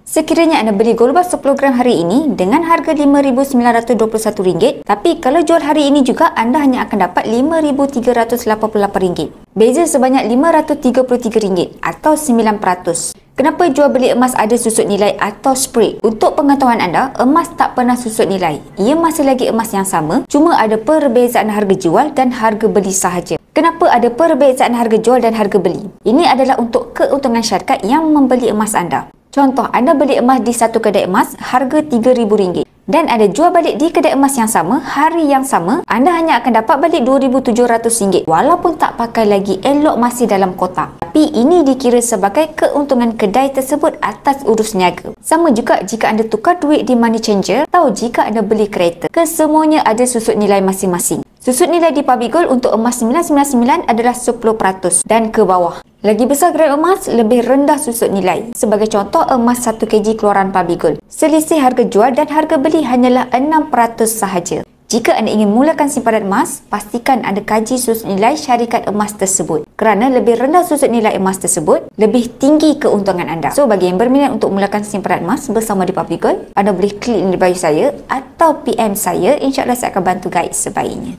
Sekiranya anda beli gold bar 10 gram hari ini dengan harga RM5,921, tapi kalau jual hari ini juga anda hanya akan dapat RM5,388. Beza sebanyak RM533 atau 9%. Kenapa jual beli emas ada susut nilai atau spread? Untuk pengetahuan anda, emas tak pernah susut nilai. Ia masih lagi emas yang sama, cuma ada perbezaan harga jual dan harga beli sahaja. Kenapa ada perbezaan harga jual dan harga beli? Ini adalah untuk keuntungan syarikat yang membeli emas anda. Contoh, anda beli emas di satu kedai emas harga RM3,000 dan anda jual balik di kedai emas yang sama hari yang sama, anda hanya akan dapat balik RM2,700 walaupun tak pakai lagi, elok masih dalam kotak. Tapi ini dikira sebagai keuntungan kedai tersebut atas urus niaga. Sama juga jika anda tukar duit di money changer atau jika anda beli kereta. Kesemuanya ada susut nilai masing-masing. Susut nilai di Public Gold untuk emas 999 adalah 10% dan ke bawah. Lagi besar gram emas, lebih rendah susut nilai. Sebagai contoh, emas 1 kg keluaran Public Gold. Selisih harga jual dan harga beli hanyalah 6% sahaja. Jika anda ingin mulakan simpanan emas, pastikan anda kaji susut nilai syarikat emas tersebut. Kerana lebih rendah susut nilai emas tersebut, lebih tinggi keuntungan anda. So, bagi yang berminat untuk mulakan simpanan emas bersama di Public Gold, anda boleh klik di bio saya atau PM saya. InsyaAllah saya akan bantu guide sebaiknya.